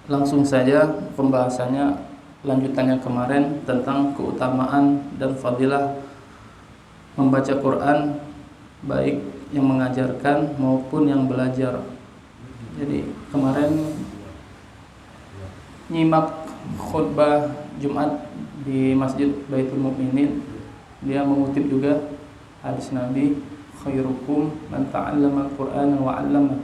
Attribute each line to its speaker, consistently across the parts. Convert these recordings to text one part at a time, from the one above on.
Speaker 1: Langsung saja pembahasannya, lanjutannya kemarin tentang keutamaan dan fadilah membaca Quran, baik yang mengajarkan maupun yang belajar. Jadi kemarin nyimak khutbah Jumat di Masjid Baitul Mukminin, dia mengutip juga hadis Nabi, khairukum man ta'allama al-Qur'ana wa 'allama.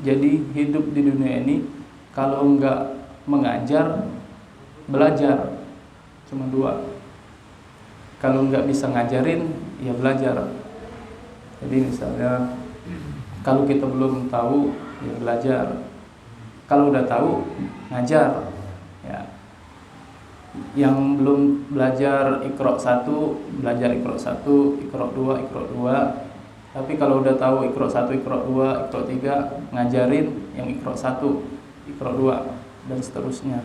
Speaker 1: Jadi hidup di dunia ini kalau enggak mengajar, belajar. Cuma dua. Kalau enggak bisa ngajarin, ya belajar. Jadi misalnya kalau kita belum tahu, ya belajar. Kalau udah tahu, ngajar. Ya. Yang belum belajar Iqra 1, belajar Iqra 1, Iqra 2, Iqra 2. Tapi kalau udah tahu Iqra 1, Iqra 2, Iqra 3, ngajarin yang Iqra 1, Iqra 2 dan seterusnya.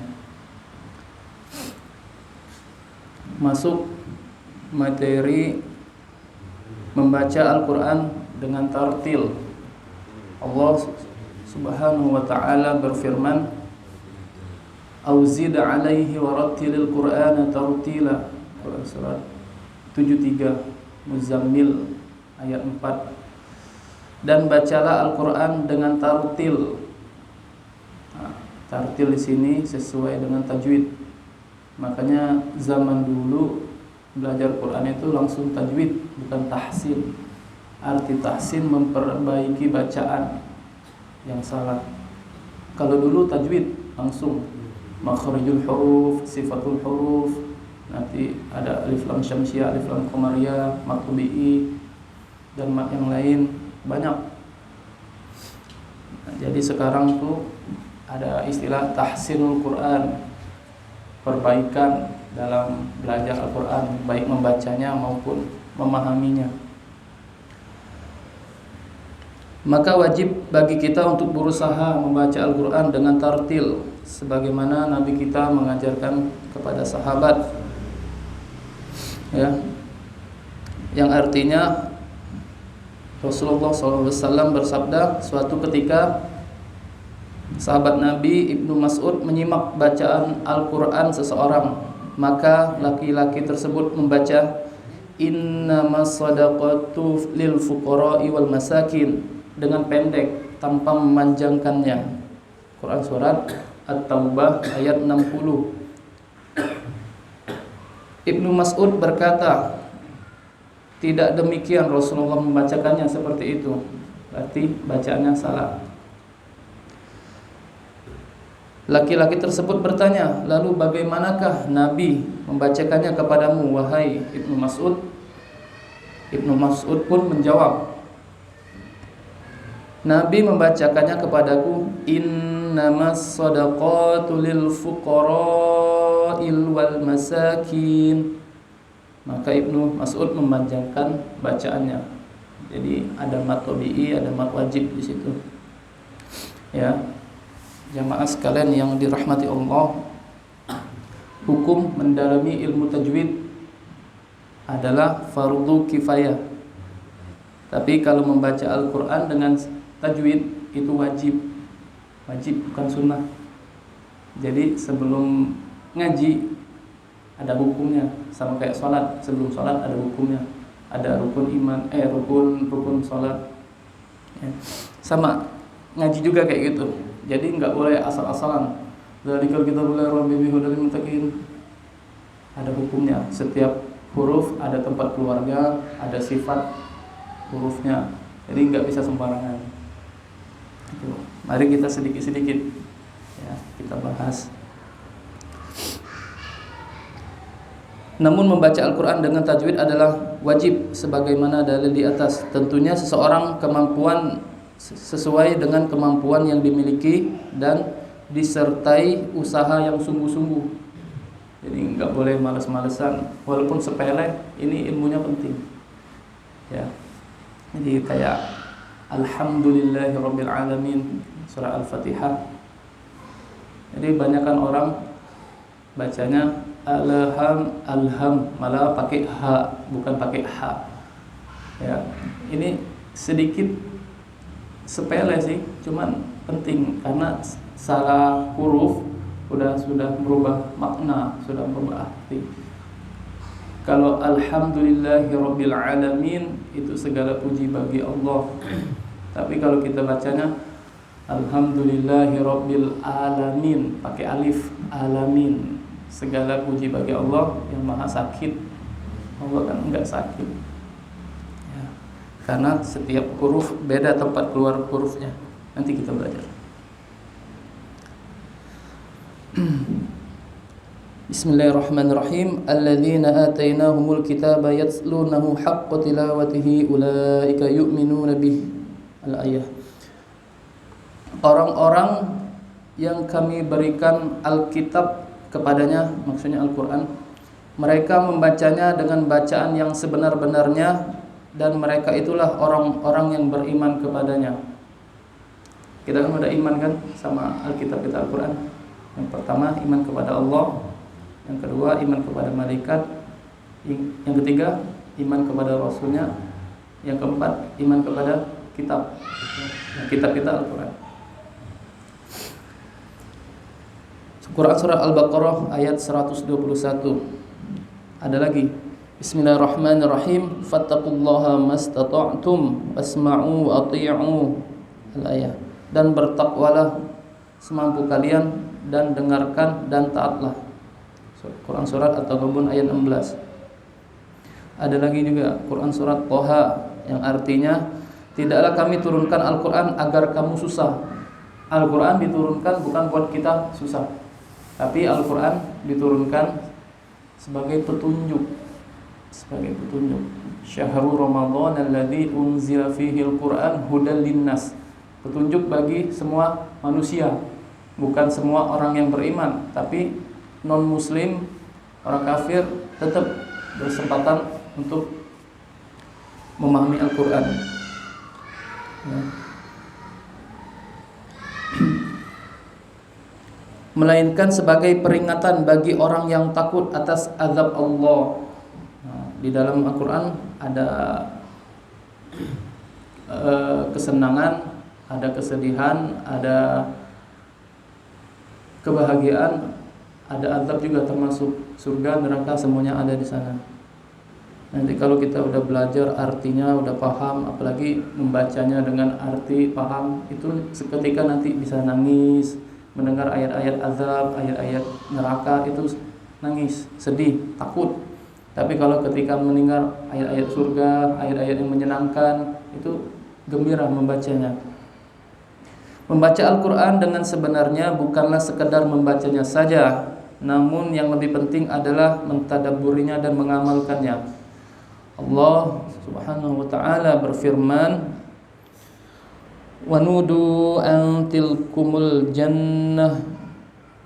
Speaker 1: Masuk materi membaca Al-Qur'an dengan tartil. Allah Subhanahu wa ta'ala berfirman, "Auzid 'alaihi wa rattilil Qur'ana tartila." Quran surat 73 Muzammil ayat 4. Dan bacalah Al-Qur'an dengan tartil. Tartil di sini sesuai dengan tajwid. Makanya zaman dulu belajar Quran itu langsung tajwid, bukan tahsin. Arti tahsin memperbaiki bacaan yang salah. Kalau dulu tajwid langsung makhrijul huruf, sifatul huruf, nanti ada alif lam syamsiyah, alif lam qamariyah, mad tabi'i dan mad yang lain banyak. Nah, jadi sekarang tuh ada istilah tahsinul Quran, perbaikan dalam belajar Al-Quran, baik membacanya maupun memahaminya. Maka wajib bagi kita untuk berusaha membaca Al-Quran dengan tartil, sebagaimana Nabi kita mengajarkan kepada sahabat, ya, yang artinya Rasulullah SAW bersabda, suatu ketika sahabat Nabi Ibnu Mas'ud menyimak bacaan Al-Quran seseorang, maka laki-laki tersebut membaca innamas shadaqatu lil fuqara'i wal masakin dengan pendek tanpa memanjangkannya. Quran surat At-Taubah ayat 60. Ibnu Mas'ud berkata, tidak demikian Rasulullah membacakannya seperti itu. Berarti bacaannya salah. Laki-laki tersebut bertanya, lalu bagaimanakah Nabi membacakannya kepadamu, wahai Ibnu Mas'ud? Ibnu Mas'ud pun menjawab, Nabi membacakannya kepadaku, innamas shadaqatu lil fuqara'il wal masakin. Maka Ibnu Mas'ud memanjangkan bacaannya. Jadi ada mad tabi'i, ada mad wajib di situ. Ya. Jamaah sekalian yang dirahmati Allah, hukum mendalami ilmu tajwid adalah fardu kifayah. Tapi kalau membaca Al-Quran dengan tajwid itu wajib. Wajib bukan sunnah. Jadi sebelum ngaji ada hukumnya, sama kayak sholat. Sebelum sholat ada hukumnya, ada rukun iman, rukun sholat. Ya. Sama ngaji juga kayak gitu. Jadi nggak boleh asal-asalan. Dari kalau kita boleh rabbi hudal muttaqin, ada hukumnya. Setiap huruf ada tempat keluarga, ada sifat hurufnya. Jadi nggak bisa sembarangan. Itu. Mari kita sedikit-sedikit ya kita bahas. Namun membaca Al-Quran dengan tajwid adalah wajib sebagaimana dalil di atas. Tentunya seseorang kemampuan sesuai dengan kemampuan yang dimiliki dan disertai usaha yang sungguh-sungguh. Jadi nggak boleh malas-malesan, walaupun sepele, ini ilmunya penting. Ya. Jadi kayak Alhamdulillahirabbil alamin surah Al-Fatihah. Jadi banyakkan orang bacanya alham malah pakai ha, bukan pakai ha. Ya. Ini sedikit sepele sih, cuman penting karena salah huruf sudah merubah makna, sudah merubah arti. Kalau alhamdulillahirabbil alamin itu segala puji bagi Allah. Tapi kalau kita bacanya alhamdulillahirabbil alamin pakai alif, alamin, segala puji bagi Allah yang maha sakit. Allah kan enggak sakit. Ya. Karena setiap huruf beda tempat keluar hurufnya. Nanti kita belajar. Bismillahirrahmanirrahim. Alladzina atainahumul kitaba yatlunahu haqqa tilawatihi ulaika yu'minuna bih. Al-ayah. Orang-orang yang kami berikan Alkitab kepadanya, maksudnya Al-Quran, mereka membacanya dengan bacaan yang sebenar-benarnya, dan mereka itulah orang-orang yang beriman kepadanya. Kita kan udah iman kan sama Alkitab kita, Al-Quran. Yang pertama iman kepada Allah, yang kedua iman kepada malaikat, yang ketiga iman kepada Rasulnya, yang keempat iman kepada kitab. Kitab kita Al-Quran. Quran surah Al-Baqarah ayat 121. Ada lagi. Bismillahirrahmanirrahim. Fattaqullaha mastata'tum wasma'u ati'u. Al-ayah. Dan bertakwalah semampu kalian, dan dengarkan dan taatlah. Quran surat At-Taghabun ayat 16. Ada lagi juga Quran surat Thaha yang artinya tidaklah kami turunkan Al-Quran agar kamu susah. Al-Quran diturunkan bukan buat kita susah, tapi Al-Quran diturunkan sebagai petunjuk. Sebagai petunjuk. Syahrul Ramadan alladzi unzila fihi al-Quran hudal linnas. Petunjuk bagi semua manusia. Bukan semua orang yang beriman, tapi non-muslim, orang kafir tetap berkesempatan untuk memahami Al-Quran. Ya. Melainkan sebagai peringatan bagi orang yang takut atas azab Allah. Nah, di dalam Al-Quran ada kesenangan, ada kesedihan, ada kebahagiaan, ada azab juga, termasuk surga, neraka, semuanya ada di sana. Nanti kalau kita udah belajar artinya, udah paham, apalagi membacanya dengan arti paham, itu seketika nanti bisa nangis, mendengar ayat-ayat azab, ayat-ayat neraka itu nangis, sedih, takut. Tapi kalau ketika mendengar ayat-ayat surga, ayat-ayat yang menyenangkan, itu gembira membacanya. Membaca Al-Quran dengan sebenarnya bukanlah sekedar membacanya saja, namun yang lebih penting adalah mentadabburinya dan mengamalkannya. Allah Subhanahu wa taala berfirman, "Wa nudu an tilkumul jannah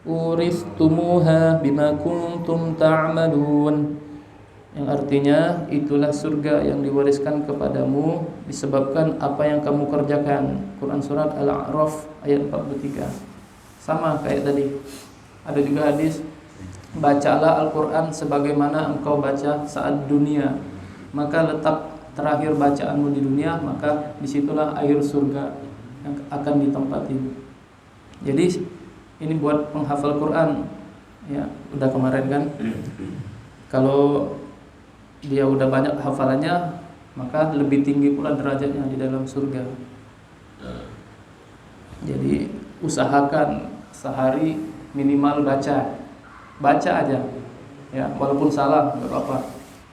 Speaker 1: uristumuha bima kuntum ta'malun." Yang artinya itulah surga yang diwariskan kepadamu disebabkan apa yang kamu kerjakan. Quran surat Al-A'raf ayat 43. Sama kayak tadi. Ada juga hadis, bacalah Al-Quran sebagaimana engkau baca saat dunia, maka letak terakhir bacaanmu di dunia, maka disitulah air surga yang akan ditempati. Jadi ini buat penghafal Quran. Ya, udah kemarin kan. Kalau dia udah banyak hafalannya, maka lebih tinggi pula derajatnya di dalam surga. Jadi usahakan sehari minimal baca aja, ya walaupun salah nggak apa-apa,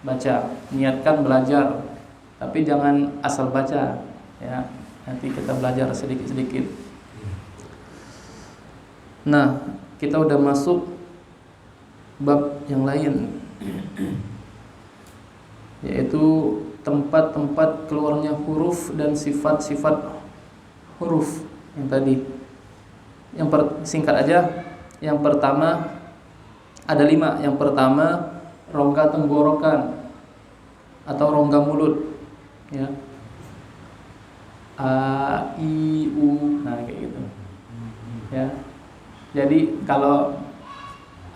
Speaker 1: baca, niatkan belajar, tapi jangan asal baca, ya nanti kita belajar sedikit-sedikit. Nah, kita udah masuk bab yang lain, yaitu tempat-tempat keluarnya huruf dan sifat-sifat huruf yang tadi. Singkat aja, yang pertama ada 5. Yang pertama rongga tenggorokan atau rongga mulut, ya. A, I, U, nah kayak gitu, ya. Jadi kalau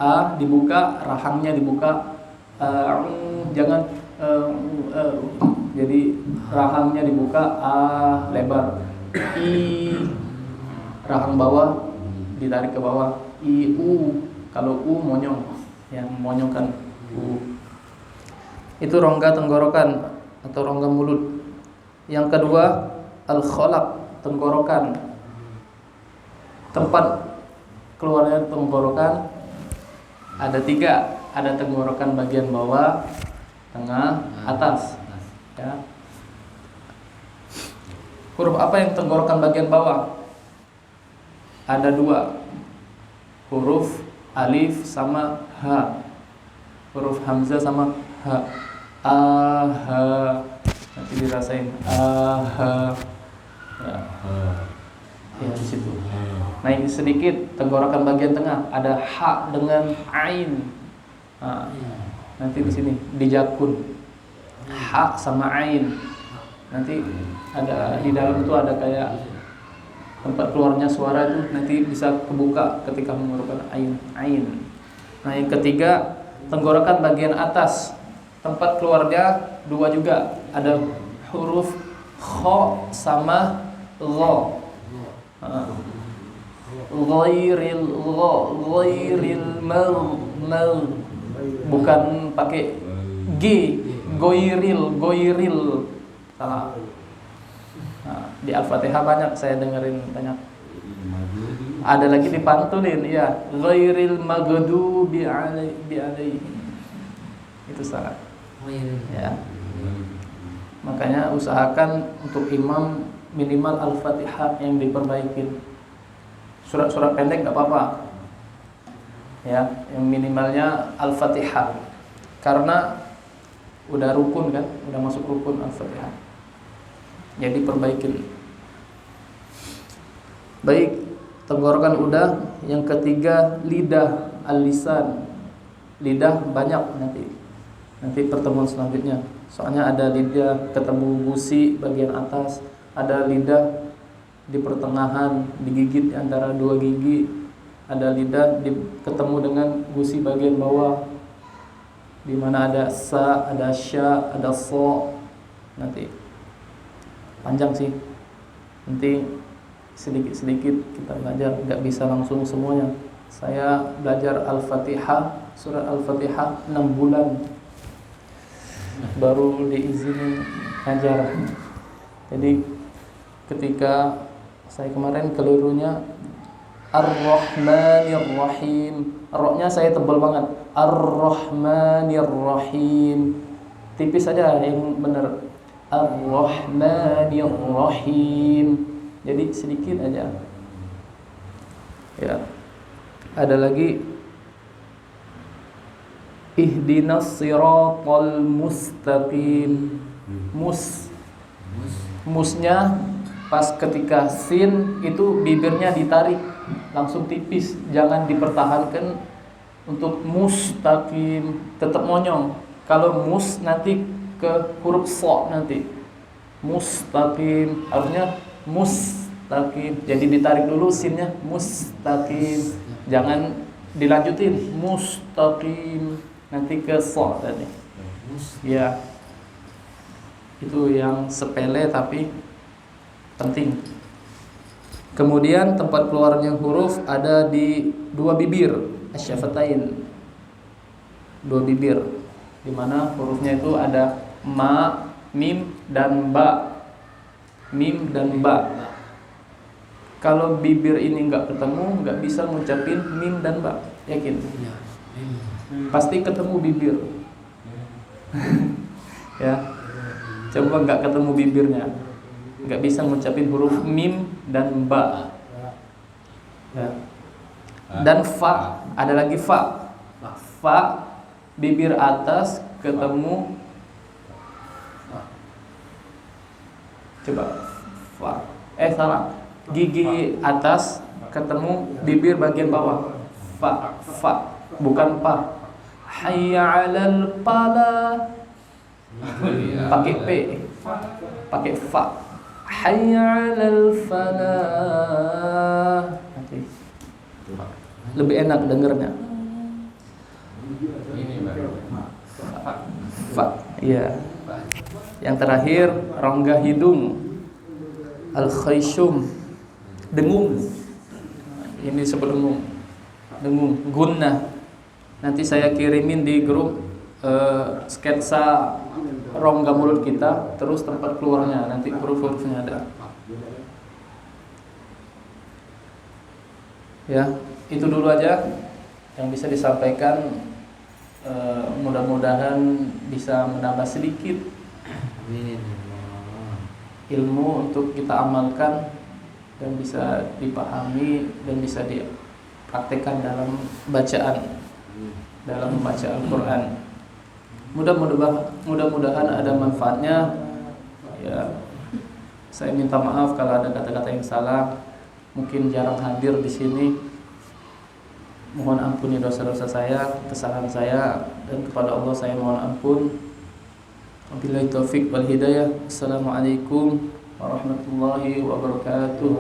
Speaker 1: A dibuka, rahangnya dibuka, jangan jadi rahangnya dibuka, A lebar, I rahang bawah ditarik ke bawah. I-u, kalau u monyong, yang monyongkan u. Itu rongga tenggorokan atau rongga mulut. Yang kedua, al-khalaq, tenggorokan. Tempat keluarnya tenggorokan ada 3. Ada tenggorokan bagian bawah, tengah, atas. Ya. Huruf apa yang tenggorokan bagian bawah? Ada 2. Huruf alif sama ha. Huruf hamzah sama ha. Aha. Nanti dirasain. Aha. Ya. Ya, di situ. Naik sedikit tenggorokan bagian tengah, ada ha dengan ain. Nah, nanti di sini dijakun. Ha sama ain. Nanti ada di dalam itu ada kayak tempat keluarnya suara itu nanti bisa kebuka ketika mengeluarkan ain. Nah, yang ketiga, tenggorokan bagian atas. Tempat keluarnya 2 juga. Ada huruf kha sama gha. Ghairil mal. Bukan pakai g, goiril. Salah. Nah, di Al-Fatihah banyak saya dengerin banyak. Ada lagi dipantulin, ya. Ghairil maghdubi alaihi. Itu salah. Ya. Makanya usahakan untuk imam minimal Al-Fatihah yang diperbaikin. Surat-surat pendek enggak apa-apa. Ya, yang minimalnya Al-Fatihah. Karena udah rukun kan, udah masuk rukun Al-Fatihah. Jadi perbaikin. Baik, tenggorokan udah. Yang ketiga, lidah, al-lisan. Lidah banyak nanti pertemuan selanjutnya. Soalnya ada lidah ketemu gusi bagian atas, ada lidah di pertengahan digigit antara 2 gigi, ada lidah ketemu dengan gusi bagian bawah, di mana ada sa, ada sya, ada so. Nanti panjang sih, nanti sedikit-sedikit kita belajar, nggak bisa langsung semuanya. Saya belajar Al-Fatihah, surat Al-Fatihah 6 bulan baru diizinin ngajar. Jadi ketika saya kemarin kelirunya Ar-Rahmanir-Rahim, rohnya saya tebal banget, Ar-Rahmanir-Rahim, tipis saja yang benar, Ar-Rahmanir-Rahim. Jadi sedikit aja. Ya. Ada lagi Ihdinas siratal mustaqim. Musnya pas ketika sin itu bibirnya ditarik langsung tipis, jangan dipertahankan untuk mustaqim, tetap monyong. Kalau mus nanti ke huruf so, nanti mustaqim, harusnya mustaqim. Jadi ditarik dulu sinnya, mustaqim. Jangan dilanjutin mustaqim, nanti ke so tadi. Ya. Itu yang sepele tapi penting. Kemudian tempat keluarnya huruf ada di 2 bibir, asyafatain. 2 bibir. Di mana hurufnya itu ada ma, mim dan ba. Mim dan ba. Kalau bibir ini enggak ketemu, enggak bisa ngucapin mim dan ba. Yakin? Pasti ketemu bibir. Ya. Coba enggak ketemu bibirnya, enggak bisa ngucapin huruf mim dan ba. Ya. Dan fa, ada lagi fa. Fa, bibir atas ketemu. Coba fa. Salah. Gigi atas ketemu bibir bagian bawah. Fa, fa, bukan pa. Hayya 'alal falah. Pakai p, pakai fa. Hayya 'alal falah. Nanti lebih enak dengernya. Fa, iya. Yang terakhir rongga hidung, al-khayshum, dengung. Ini sebelum dengung gunnah. Nanti saya kirimin di grup sketsa rongga mulut kita, terus tempat keluarnya, nanti huruf-hurufnya ada. Ya, itu dulu aja yang bisa disampaikan. Mudah-mudahan bisa menambah sedikit ilmu untuk kita amalkan dan bisa dipahami dan bisa dipraktekkan dalam bacaan, dalam membaca Al-Quran. Mudah-mudahan ada manfaatnya. Ya, saya minta maaf kalau ada kata-kata yang salah. Mungkin jarang hadir di sini. Mohon ampuni dosa-dosa saya, kesalahan saya, dan kepada Allah saya mohon ampun. Wabillahi taufik wal hidayah. Assalamualaikum warahmatullahi wabarakatuh.